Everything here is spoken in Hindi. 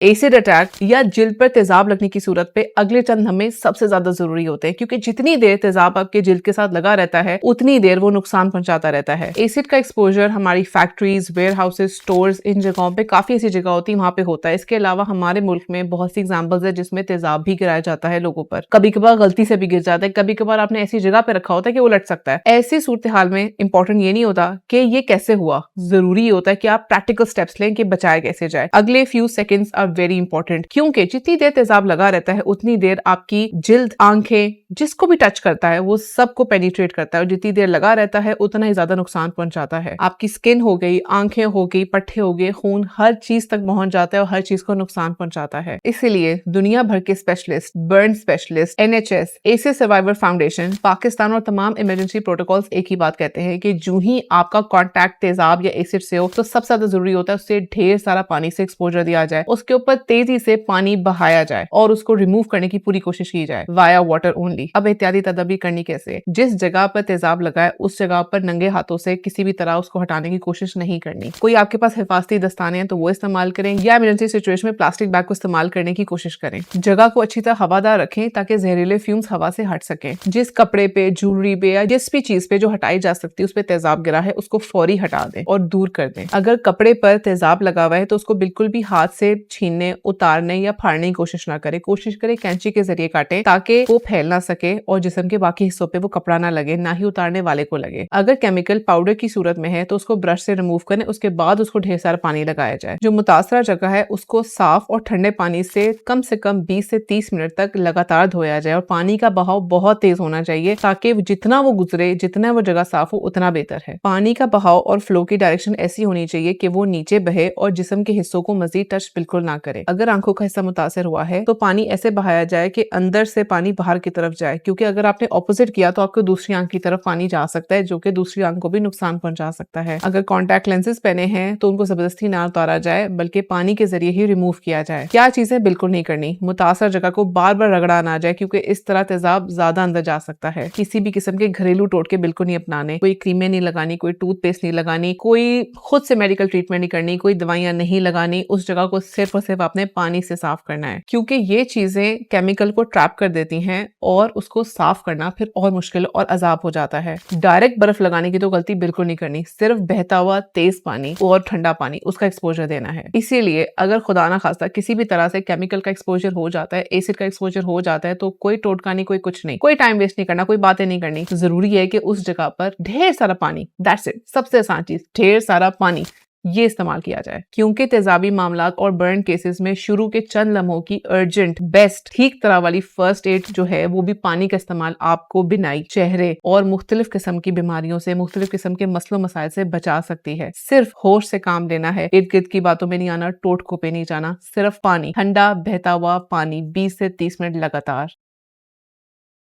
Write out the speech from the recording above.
एसिड अटैक या जिल्द पर तेजाब लगने की सूरत पे अगले चंद लम्हे सबसे ज्यादा जरूरी होते हैं, क्योंकि जितनी देर तेजाब आपके जिल्द के साथ लगा रहता है उतनी देर वो नुकसान पहुंचाता रहता है। एसिड का एक्सपोजर हमारी फैक्ट्रीज, वेयर हाउसेज, स्टोर्स, इन जगहों पे काफी ऐसी जगह होती है वहां पे होता है। इसके अलावा हमारे मुल्क में बहुत सी एग्जाम्पल्स है जिसमें तेजाब भी गिराया जाता है लोगों पर। कभी कभार गलती से भी गिर जाता है, कभी कभार आपने ऐसी जगह पे रखा होता है कि वो लट सकता है। ऐसी सूरत हाल में इंपॉर्टेंट ये नहीं होता कि ये कैसे हुआ, जरूरी होता है कि आप प्रैक्टिकल स्टेप्स लें कि बचाया कैसे जाए। अगले few seconds are very important, क्योंकि जितनी देर तेजाब लगा रहता है उतनी देर आपकी जिल्द, आंखें, जिसको भी टच करता है वो सबको पेनिट्रेट करता है, और जितनी देर लगा रहता है उतना ही ज्यादा नुकसान पहुंचाता है। आपकी स्किन हो गई, आंखें हो गई, पट्टे हो गए, खून हर चीज तक पहुंच जाता है और हर चीज को नुकसान पहुंचाता है। इसीलिए दुनिया भर के specialist, burn specialist, NHS, acid survivor foundation, Pakistan और तमाम इमरजेंसी प्रोटोकॉल्स एक ही बात कहते हैं कि जो ही आपका कॉन्टैक्ट तेजाब या एसिड से हो तो सबसे ज्यादा जरूरी होता है उससे ढेर सारा पानी से एक्सपोजर दिया जाए, उसके ऊपर तेजी से पानी बहाया जाए और उसको रिमूव करने की पूरी कोशिश की जाए वाया वाटर ओनली। अब एहतियाती तदबीर करनी कैसे? जिस जगह पर तेजाब लगा है उस जगह पर नंगे हाथों से किसी भी तरह उसको हटाने की कोशिश नहीं करनी। कोई आपके पास हिफाजती दस्ताने हैं तो वो इस्तेमाल करें, या इमरजेंसी सिचुएशन में प्लास्टिक बैग को इस्तेमाल करने की कोशिश करें। जगह को अच्छी तरह हवादार रखें ताकि जहरीले फ्यूम्स हवा से हट सकें। जिस कपड़े पे, ज्वेलरी पे या जिस भी चीज पे जो हटाई जा सकती है उस पे तेजाब गिरा है उसको फौरी हटा दें और दूर कर दें। अगर कपड़े पर तेजाब लगा हुआ है तो उसको बिल्कुल भी हाथ से छीनने, उतारने या फाड़ने की कोशिश ना करें। कोशिश करें कैंची के जरिए काटें ताकि वो फैल ना सके और जिस्म के बाकी हिस्सों पे वो कपड़ा ना लगे, ना ही उतारने वाले को लगे। अगर केमिकल पाउडर की सूरत में है तो उसको ब्रश से रिमूव करें, उसके बाद उसको ढेर सारा पानी लगाया जाए। जो मुतासरा जगह है उसको साफ और ठंडे पानी से कम 20 से 30 मिनट तक लगातार धोया जाए और पानी का बहाव बहुत तेज होना चाहिए ताकि जितना वो गुजरे, जितना वो जगह साफ हो उतना बेहतर है। पानी का बहाव और फ्लो की डायरेक्शन ऐसी होनी चाहिए कि वो नीचे बहे और जिस्म के हिस्सों को मजीद टच बिल्कुल ना करे। अगर आंखों का हिस्सा मुतासर हुआ है तो पानी ऐसे बहाया जाए कि अंदर से पानी बाहर की तरफ जाए, क्योंकि अगर आपने ऑपोजिट किया तो आपको दूसरी आंख की तरफ पानी जा सकता है जो कि दूसरी आंख को भी नुकसान पहुंचा सकता है। अगर कॉन्टैक्ट लेंसेज पहने हैं तो उनको जबरदस्ती ना उतारा जाए बल्कि पानी के जरिए ही रिमूव किया जाए। क्या चीजें बिल्कुल नहीं करनी? मुतासर जगह को बार बार रगड़ा ना जाए क्योंकि इस तरह तेजाब ज्यादा अंदर जा सकता है। किसी भी किस्म के घरेलू टोटके बिल्कुल नहीं अपनाने, कोई क्रीमें नहीं लगानी, कोई टूथपेस्ट नहीं लगानी, कोई खुद से मेडिकल ट्रीटमेंट नहीं करनी, कोई दवाइयां नहीं लगानी। उस जगह को सिर्फ और सिर्फ आपने पानी से साफ करना है, क्योंकि ये चीजें केमिकल को ट्रैप कर देती हैं और उसको साफ करना फिर और मुश्किल और अजाब हो जाता है। डायरेक्ट बर्फ लगाने की तो गलती बिल्कुल नहीं करनी, सिर्फ बहता हुआ तेज पानी और ठंडा पानी उसका एक्सपोजर देना है। इसीलिए अगर खुदा ना खास्ता किसी भी तरह से केमिकल का एक्सपोजर हो जाता है, एसिड का एक्सपोजर हो जाता है, तो कोई टोटका नहीं, कोई कुछ नहीं, कोई टाइम वेस्ट नहीं करना, कोई बातें नहीं करनी। जरूरी है कि उस जगह पर ढेर सारा पानी, दैट्स इट, सबसे आसान चीज, ढेर सारा पानी ये इस्तेमाल किया जाए। क्योंकि तेजाबी मामलात और बर्न केसेस में शुरू के चंद लम्हों की अर्जेंट, बेस्ट, ठीक तरह वाली फर्स्ट एड जो है वो भी पानी का इस्तेमाल आपको बिनाई, चेहरे और मुख्तलिफ किस्म की बीमारियों से, मुख्तलिफ किस्म के मसलों मसाइल से बचा सकती है। सिर्फ होश से काम लेना है, इर्द गिर्द की बातों में नहीं आना, टोटकों पे नहीं जाना, सिर्फ पानी, ठंडा बहता हुआ पानी 20 से 30 मिनट लगातार।